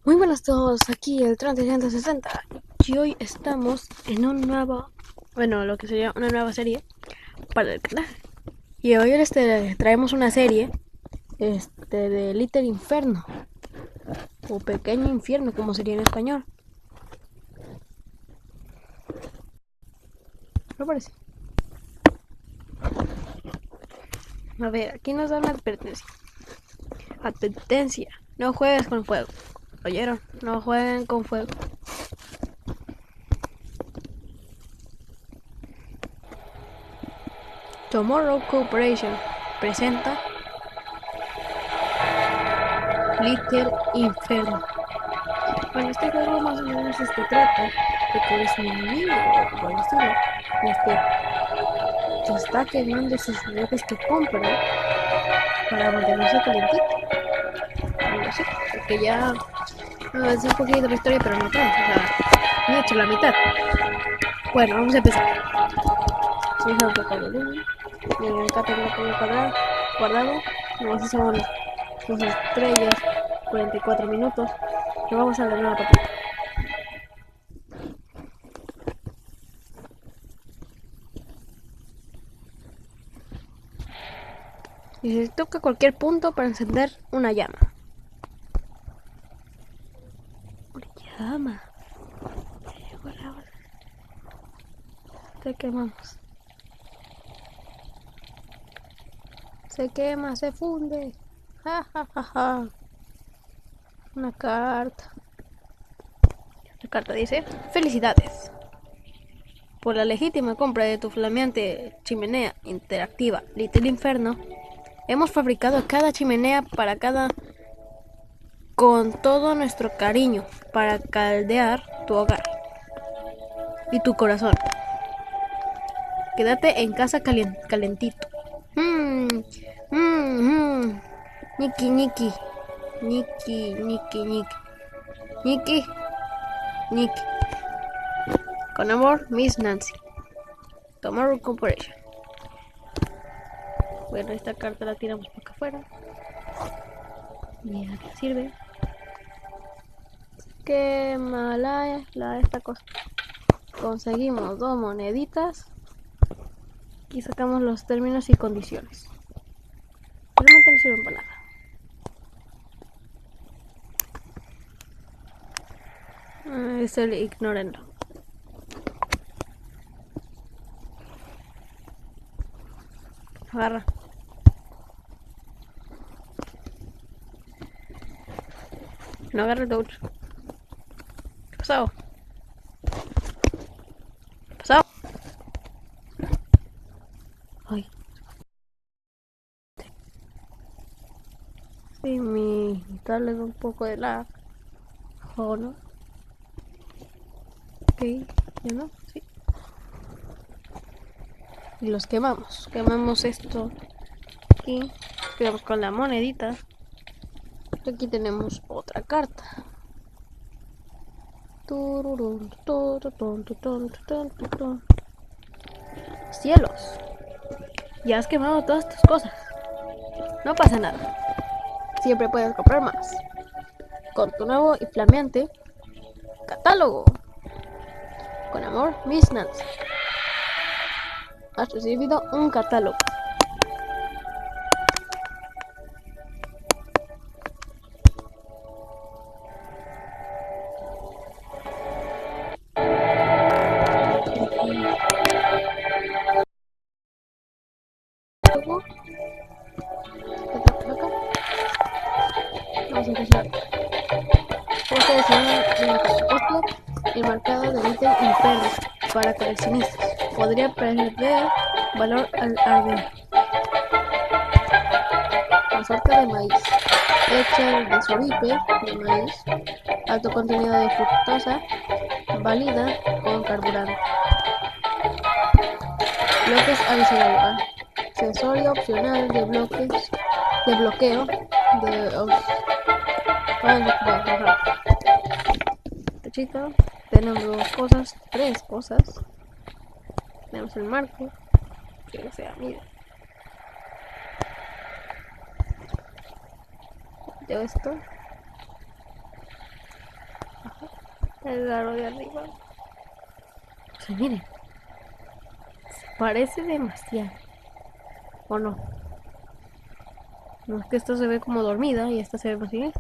Muy buenas a todos, aquí el 360 y hoy estamos en un nuevo, lo que sería una nueva serie para el canal. Y hoy traemos una serie de Little Inferno o Pequeño Infierno, como sería en español. ¿Me parece? A ver, aquí nos da una advertencia. Advertencia, no juegues con fuego. ¿Oyeron? No jueguen con fuego. Tomorrow Corporation presenta Little Inferno. Bueno, este juego más o menos trata de que eres un niño o por el estilo, que está quemando sus juguetes que compra para mantenerse calentito. Algo así, porque ya es un poquito de la historia, pero no tanto, o sea, ni hecho la mitad. Bueno, vamos a empezar. Si es un poco de volumen, acá tengo que guardado, así son las estrellas, 44 minutos. Lo vamos a la nueva partida. Y se toca cualquier punto para encender una llama. Una llama. Se quemamos. Se quema, se funde. Ja, ja, ja, ja. Una carta. La carta dice: felicidades por la legítima compra de tu flameante chimenea interactiva Little Inferno. Hemos fabricado cada chimenea para cada con todo nuestro cariño para caldear tu hogar y tu corazón. Quédate en casa calentito. Mmm, mmm, Niki, Niki, Niki, Niki, Niki, Niki, Niki. Con amor, Miss Nancy. Tomorrow Corporation. Bueno, esta carta la tiramos por acá afuera. Mira que sirve. Qué mala es esta cosa. Conseguimos 2 moneditas y sacamos los términos y condiciones. Realmente no sirven para nada. Es el ignorenlo. Agarra. No agarra el touch. ¿Qué pasó? ¿Qué pasó? Ay. Sí, mi tal es un poco de lag. ¿O no? Ok, ya no, sí. Y los quemamos. Quemamos esto aquí. Quedamos con la monedita. Aquí tenemos otra carta. Cielos. Ya has quemado todas tus cosas. No pasa nada. Siempre puedes comprar más. Con tu nuevo y flameante catálogo. Con amor, Miss Nancy. Has recibido un catálogo. Vamos a empezar. Esta edición de la copia enmarcada de Little Inferno para coleccionistas. Podría perder valor al arder. Mazorca de maíz. Hecha de soripe de maíz. Alto contenido de fructosa. Válida con carburante. Bloques adicionales. Accesorio opcional de bloques. De bloqueo. Esta chica. Tenemos 2 cosas. 3 cosas. Tenemos el marco. Que sea, mira. De esto. El aro de arriba. O sea, miren. Se parece demasiado. ¿O no? No, es que esta se ve como dormida y esta se ve más bien.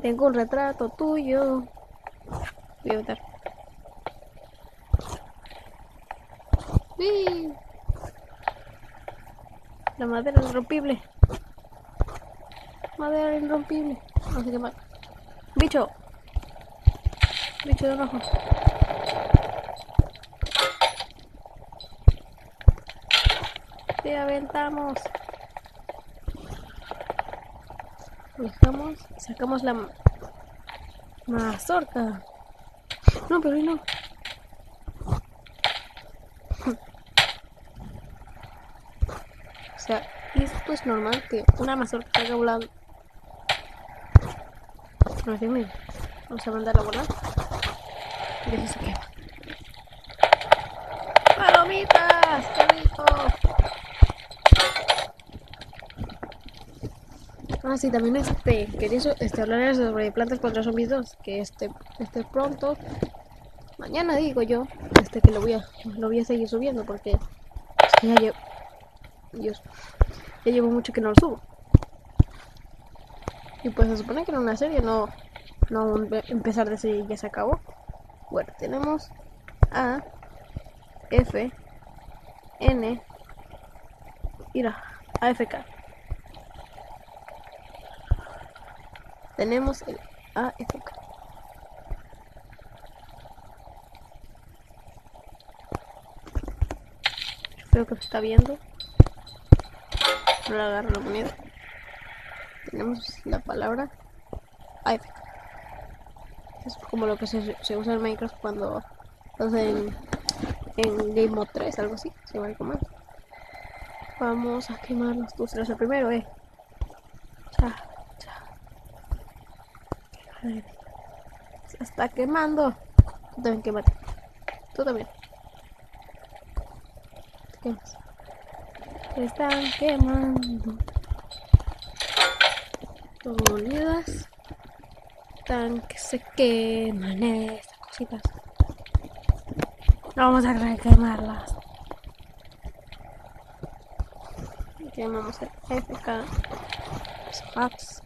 Tengo un retrato tuyo. Voy a botar. ¡Uy! La madera es irrompible. Madera irrompible. No sé qué más. Bicho. Bicho de rojo. Te aventamos. Dejamos. Sacamos la mazorca. No, pero hoy no. O sea, esto es normal que una mazorca salga volando. No sé, mira. Vamos a mandarla a volar. Y eso se quema. ¡Palomitas! ¡Qué rico! Ah, sí, también quería hablar sobre Plantas contra Zombies 2, que pronto, mañana digo yo, que lo voy a seguir subiendo porque es que Dios, ya llevo mucho que no lo subo. Y pues se supone que en una serie no empezar de serie ya se acabó. Bueno, tenemos A, F, N, mira, AFK. Tenemos el AFK. Creo que se está viendo. No la agarro la moneda. Tenemos la palabra AFK. Es como lo que se usa en Minecraft cuando estás en Game Mode 3, algo así. Se va a quemar. Vamos a quemar los tustres el primero, Cha. Se está quemando. Tú también quémate. Tú también. Te quemas. Se están quemando. Monedas. Están que se queman estas cositas. Vamos a quemarlas. Quemamos el FK. Los hacks.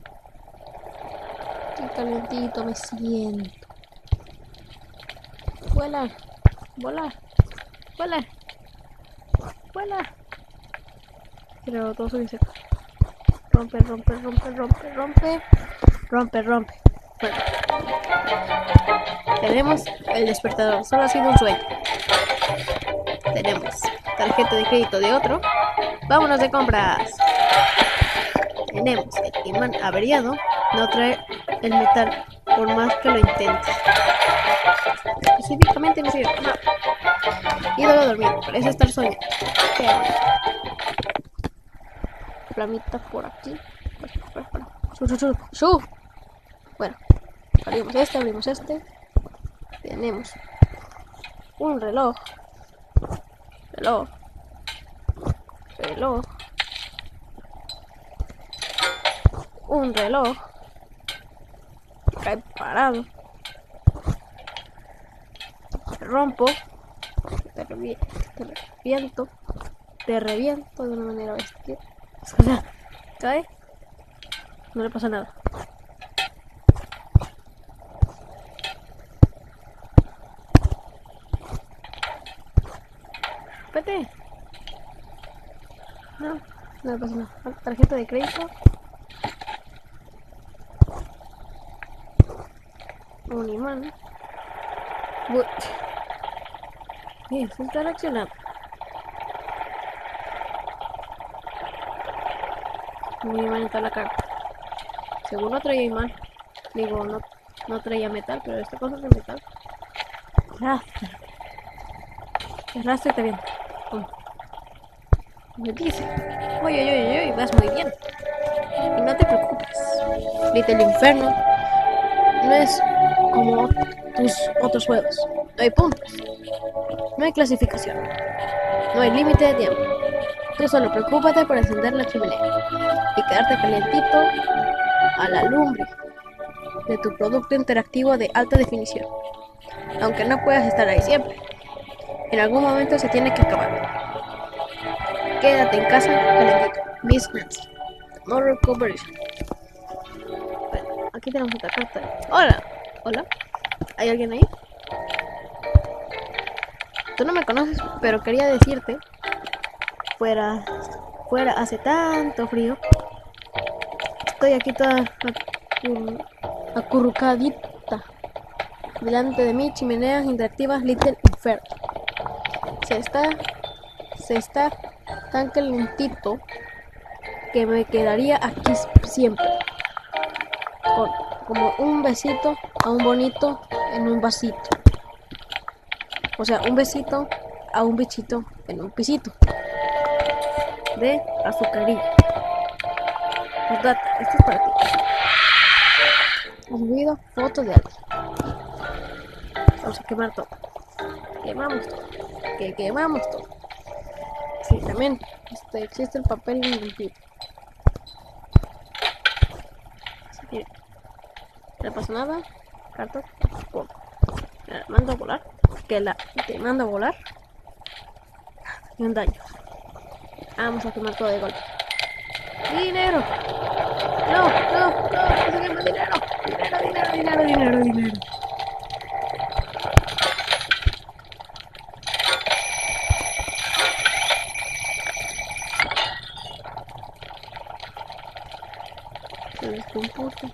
Qué calentito me siento. Vuela. Volar. Vuela. Vuela. Pero todo sube seco. Rompe. Bueno. Tenemos el despertador. Solo ha sido un sueño. Tenemos tarjeta de crédito de otro. Vámonos de compras. Tenemos el imán averiado. No trae el metal por más que lo intentes. Específicamente no sirve. No. Ídolo a dormir. Parece estar soñando. ¿Qué hago? Flamita por aquí. ¡Shu! Bueno, abrimos este. Tenemos un reloj. Un reloj. Cae parado. Te rompo. Te reviento de una manera bestia. O sea, cae. No le pasa nada. Vete. No le pasa nada. Tarjeta de crédito. Un imán. Bien, se está reaccionando. Un imán está la carta. Según no traía imán. Digo, no traía metal, pero esta cosa es de metal. Arrástrate bien. Me dice. Oye, vas muy bien. Y no te preocupes. Little Inferno no es como tus otros juegos. No hay puntos. No hay clasificación. No hay límite de tiempo. Tú solo preocúpate por encender la chimenea y quedarte calientito a la lumbre. de tu producto interactivo de alta definición. Aunque no puedas estar ahí siempre, en algún momento se tiene que acabar. Quédate en casa, calentito. Miss Nancy. No Recuperation. Bueno, aquí tenemos otra carta. Hola. Hola. ¿Hay alguien ahí? Tú no me conoces, pero quería decirte. Fuera hace tanto frío. Estoy aquí toda acurrucadita. Delante de mí, chimeneas interactivas Little Inferno. Se está tan calentito que me quedaría aquí siempre. Como un besito a un bonito en un vasito. O sea, un besito a un bichito en un pisito. De azucarillo. Verdad, esto es para ti. He subido fotos de alguien. Vamos a quemar todo. Quemamos todo. Que quemamos todo. Sí, también existe el papel invertido. Mire, no le pasa nada. Cartas. Pum. La mando a volar. Te mando a volar. Y un daño. Vamos a quemar todo de golpe. ¡Dinero! ¡No! ¡No se quema dinero! ¡Dinero! Se descompuso.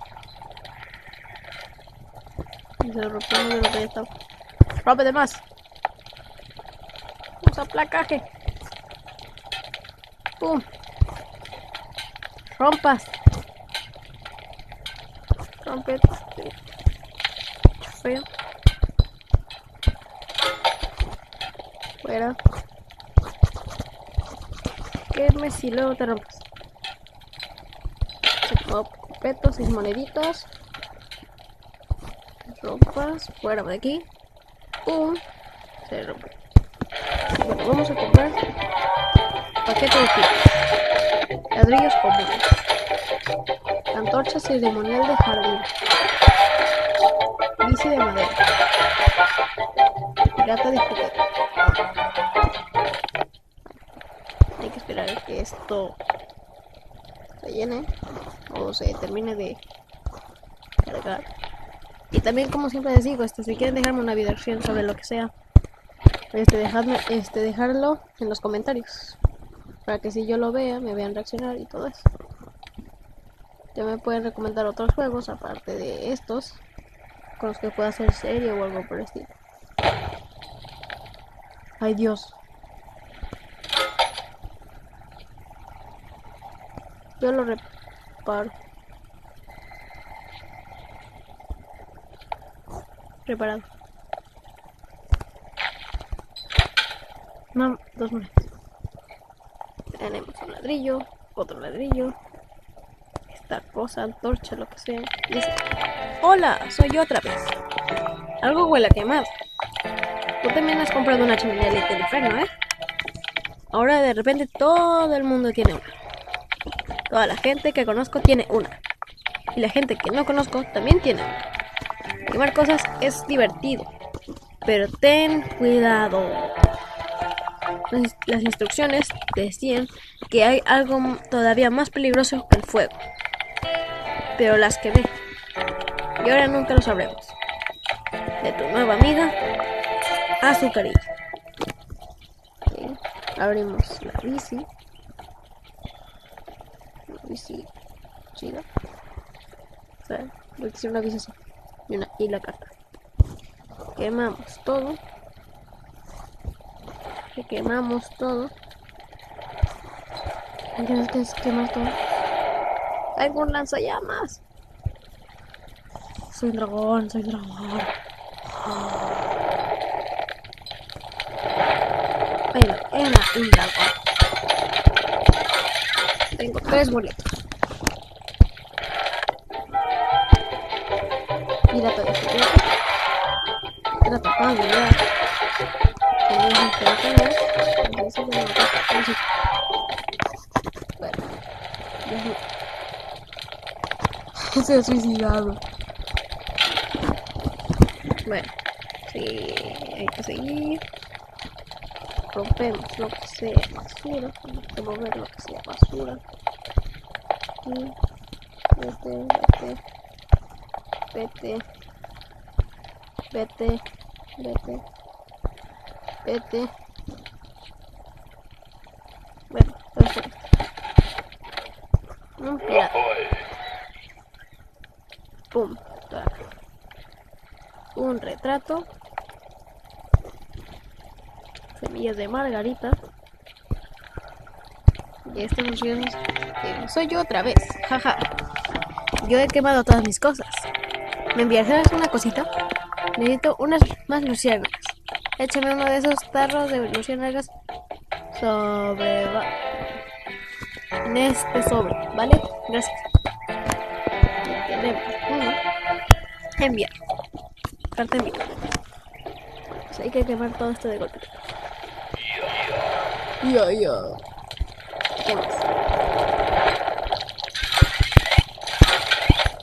Y se rompió de lo que ya estaba. ¡Rómpete más! ¡Usa placaje! ¡Pum! ¡Rompas! ¡Rompe! Feo. Fuera. Queme si luego te rompas. Se quemó completo, 6 moneditas. Rompas, fuera de aquí. ¡Pum! Se rompe. Bueno, vamos a comprar paquete de pilas, ladrillos comunes, antorchas ceremonial de jardín, bici de madera, pirata de juguete. Hay que esperar a que esto se llene o se termine de cargar. Y también, como siempre les digo, si quieren dejarme una videoreacción sobre lo que sea, dejarlo en los comentarios para que si yo lo vea, me vean reaccionar y todo eso. Ya me pueden recomendar otros juegos aparte de estos con los que pueda hacer serie o algo por el estilo. Ay, Dios. Yo lo reparo. Reparado. No, 2 monedas. Tenemos un ladrillo, otro ladrillo, esta cosa, antorcha, lo que sea. Listo. Hola, soy yo otra vez. Algo huele a quemado. Tú también has comprado una chimenea de Inferno, ¿eh? Ahora de repente todo el mundo tiene una. Toda la gente que conozco tiene una. Y la gente que no conozco también tiene una. Quemar cosas es divertido, pero ten cuidado. Las instrucciones decían que hay algo todavía más peligroso que el fuego, pero las quemé y ahora nunca lo sabremos. De tu nueva amiga, Azucarillo. Okay. Abrimos la bici chida. O sea, voy a hacer una bici así y la carta. Quemamos todo. Quemamos todo. Tienes que quemar todo. Hay un lanzallamas. Soy dragón. Era un dragón. Tengo 3 boletos. Mira todo esto. Era tapado, ya. Bueno, se ha suicidado. Bueno, sí, hay que seguir. Rompemos lo que sea basura. Remover lo que sea basura. Y vete. Bueno, perfecto. Mira. Pum. Un retrato. Semillas de margarita. Y esta función soy yo otra vez. Jaja. Yo he quemado todas mis cosas. ¿Me enviarás una cosita? Necesito unas más luciérnagas. Échame uno de esos tarros de luciérnagas en este sobre, ¿vale? Gracias. Tenemos uno. Enviar. Carta enviar. Pues hay que quemar todo esto de golpe. Ya. ¿Qué más?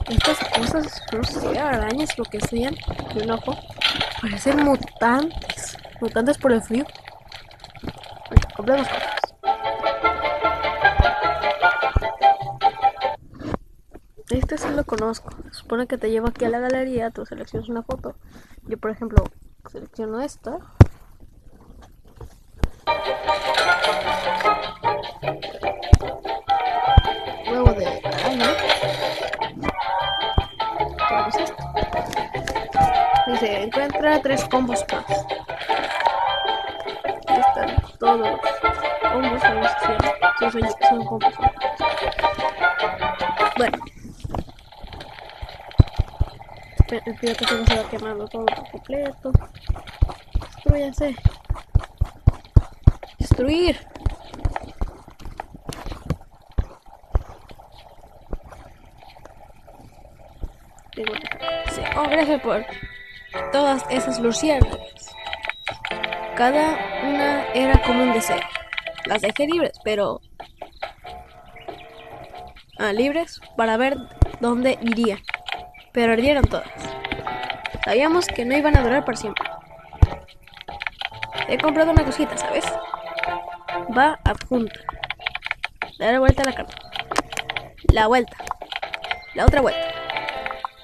Estas cosas, no sé, arañas, lo que sean, de un ojo, parecen mutantes. Mutantes por el frío. Bueno, compremos cosas. Este sí lo conozco. Se supone que te lleva aquí a la galería, tú seleccionas una foto. Yo, por ejemplo, selecciono esta. Huevo de araña. Tenemos esto. Dice, encuentra 3 combos más. Aquí están todos los combos. A ver si son combos. Bueno. El pirata se va quemando todo por completo. Destrúyanse. Destruir. Sí. Oh, gracias por todas esas luciérnagas. Cada una era como un deseo. Las dejé libres, pero... libres para ver dónde irían. Pero ardieron todas. Sabíamos que no iban a durar por siempre. He comprado una cosita, ¿sabes? Va adjunta. Daré vuelta a la carta. La vuelta. La otra vuelta.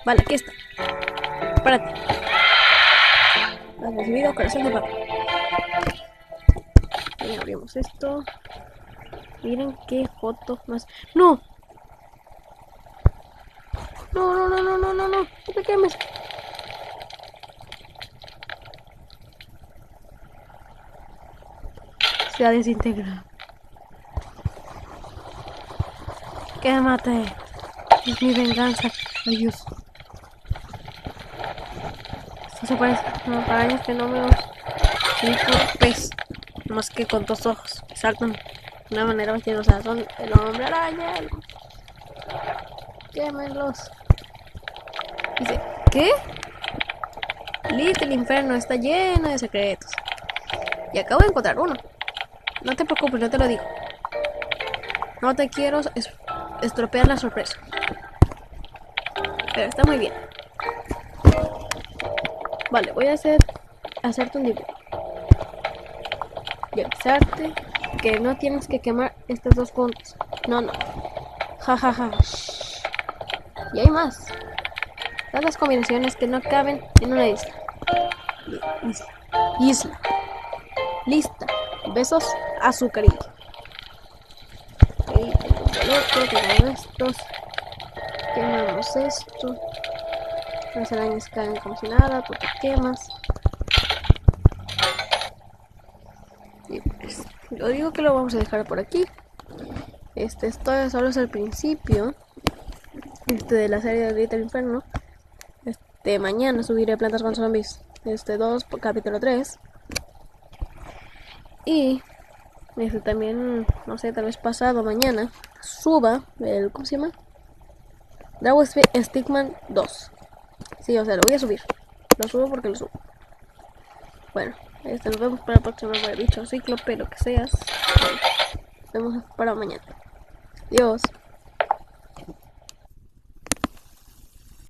Vale, aquí está. Párate. Has recibido corazón de papá. Bien, abrimos esto. Miren qué foto más. ¡No! No. No te quemes. Se ha desintegrado. Quémate. Es mi venganza. Adiós. Esto se parece a arañas fenómenos. Pez. Más que con 2 ojos. Saltan de una manera bastante. O sea, son el hombre araña. Quémenlos. Dice, ¿qué? Little Inferno está lleno de secretos. Y acabo de encontrar uno. No te preocupes, no te lo digo. No te quiero estropear la sorpresa. Pero está muy bien. Vale, voy a hacerte un dibujo. Y avisarte que no tienes que quemar estas 2 puntas. No. Ja. Y hay más. Tantas combinaciones que no caben en una isla. Isla. Lista. Besos, azucarillo. Ahí tengo el otro, tengo estos. Quemamos esto. Las arañas caen como si nada, tú te quemas. Y pues, yo digo que lo vamos a dejar por aquí. Esto solo es el principio. De la serie de Little Inferno. Mañana subiré Plantas con Zombies. 2, capítulo 3. Y también, no sé, tal vez pasado mañana suba el, ¿cómo se llama? Dragon Stickman 2. Sí, o sea, lo voy a subir. Lo subo porque lo subo. Bueno, nos vemos para el próximo bicho, cíclope, lo que seas. Nos vemos para mañana. Adiós.